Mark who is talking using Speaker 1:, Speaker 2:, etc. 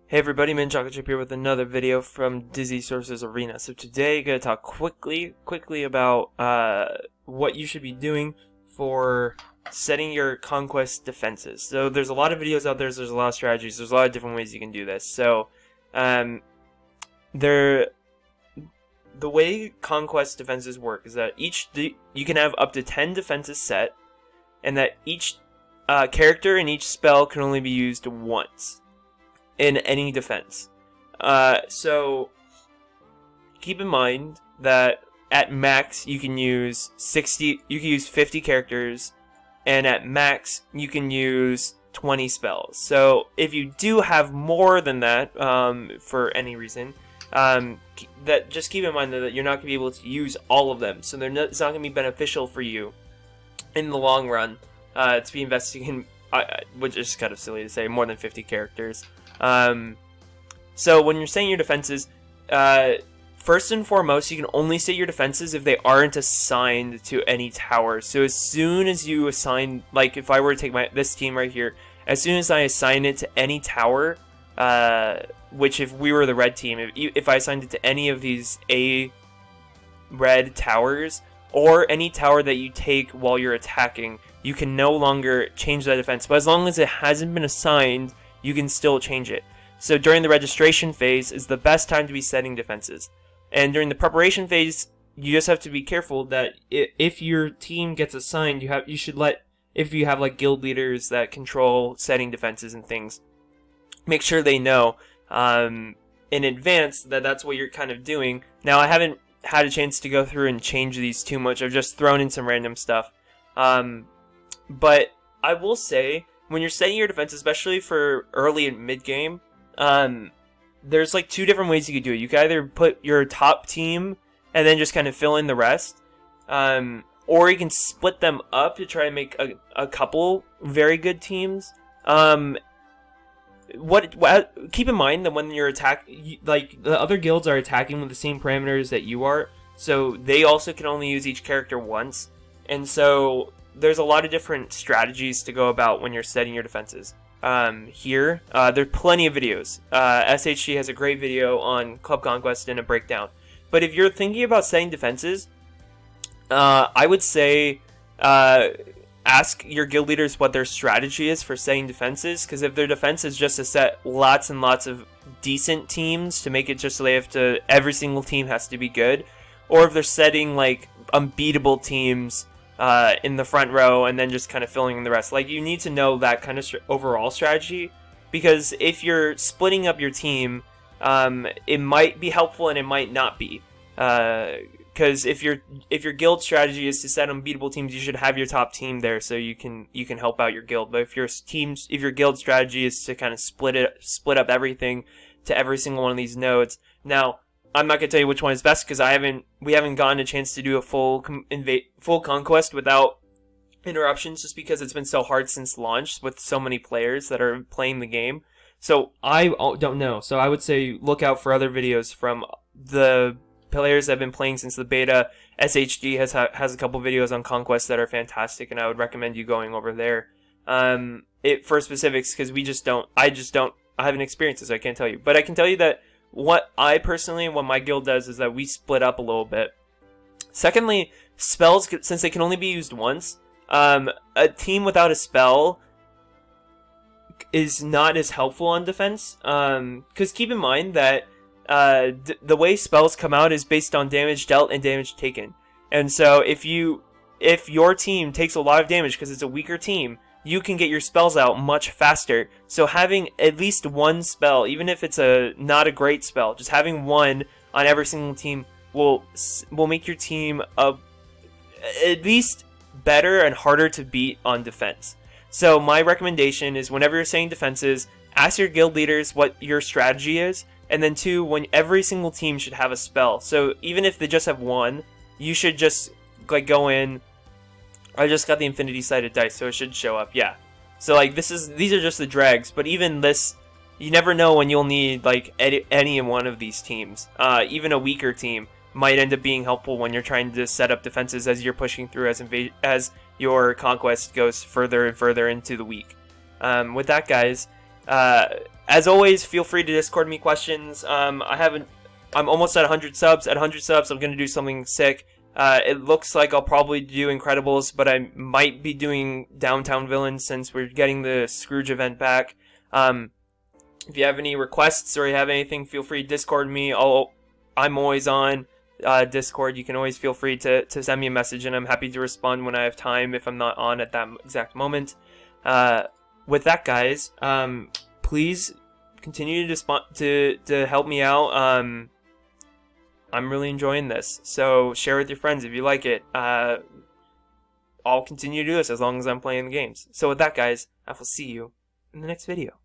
Speaker 1: Hey everybody, Min Chocolate Chip here with another video from Dizzy Sources Arena. So today, I'm going to talk quickly about what you should be doing for setting your Conquest defenses. So there's a lot of videos out there, there's a lot of strategies, there's a lot of different ways you can do this. So the way Conquest defenses work is that you can have up to 10 defenses set, and that each character and each spell can only be used once in any defense. So keep in mind that at max you can use 50 characters, and at max you can use 20 spells. So if you do have more than that for any reason, just keep in mind that you're not going to be able to use all of them. So it's not going to be beneficial for you in the long run to be investing in, which is kind of silly to say, more than 50 characters. So when you're setting your defenses, first and foremost, you can only set your defenses if they aren't assigned to any tower. So as soon as you assign, like if I were to take this team right here, as soon as I assign it to any tower, which if we were the red team, if I assigned it to any of these red towers, or any tower that you take while you're attacking, you can no longer change that defense. But as long as it hasn't been assigned, you can still change it. So during the registration phase is the best time to be setting defenses. And during the preparation phase, you just have to be careful that if your team gets assigned, you should let, if you have like guild leaders that control setting defenses and things, make sure they know in advance that that's what you're kind of doing. Now, I haven't had a chance to go through and change these too much. I've just thrown in some random stuff. But I will say, when you're setting your defense, especially for early and mid game, there's like two different ways you could do it. You can either put your top team and then just kind of fill in the rest, or you can split them up to try and make a couple very good teams. Keep in mind that when you're like the other guilds are attacking with the same parameters that you are, so they also can only use each character once, and so there's a lot of different strategies to go about when you're setting your defenses. There are plenty of videos. SHG has a great video on Club Conquest and a breakdown. But if you're thinking about setting defenses, I would say ask your guild leaders what their strategy is for setting defenses, because if their defense is just to set lots and lots of decent teams to make it just so they have to, every single team has to be good, or if they're setting like unbeatable teams in the front row and then just kind of filling in the rest. Like, you need to know that kind of overall strategy, because if you're splitting up your team, it might be helpful and it might not be. Because if your guild strategy is to set unbeatable teams, you should have your top team there so you can help out your guild. But if your guild strategy is to kind of split up everything to every single one of these nodes, now I'm not gonna tell you which one is best, because we haven't gotten a chance to do a full conquest without interruptions, just because it's been so hard since launch with so many players that are playing the game. So I don't know. So I would say look out for other videos from the players that have been playing since the beta. SHG has a couple videos on Conquest that are fantastic, and I would recommend you going over there. For specifics, because I haven't experienced this, so I can't tell you. But I can tell you that what my guild does is that we split up a little bit. Secondly, spells, since they can only be used once, a team without a spell is not as helpful on defense. Because keep in mind that the way spells come out is based on damage dealt and damage taken. And so if your team takes a lot of damage because it's a weaker team, you can get your spells out much faster. So having at least one spell, even if it's not a great spell, just having one on every single team will make your team at least better and harder to beat on defense. So my recommendation is, whenever you're saying defenses, ask your guild leaders what your strategy is, and then two, when every single team should have a spell. So even if they just have one, you should just like go in. I just got the infinity sided dice, so it should show up. Yeah. So like these are just the dregs, but even this, you never know when you'll need like any one of these teams. Even a weaker team might end up being helpful when you're trying to set up defenses as you're pushing through as your conquest goes further and further into the week. With that, guys, as always, feel free to Discord me questions. I'm almost at 100 subs. At 100 subs, I'm gonna do something sick. It looks like I'll probably do Incredibles, but I might be doing Downtown Villains since we're getting the Scrooge event back. If you have any requests or you have anything, feel free to Discord me. I'm always on Discord. You can always feel free to send me a message, and I'm happy to respond when I have time if I'm not on at that exact moment. With that, guys, please continue to help me out. I'm really enjoying this, so share with your friends if you like it. I'll continue to do this as long as I'm playing the games. So with that, guys, I will see you in the next video.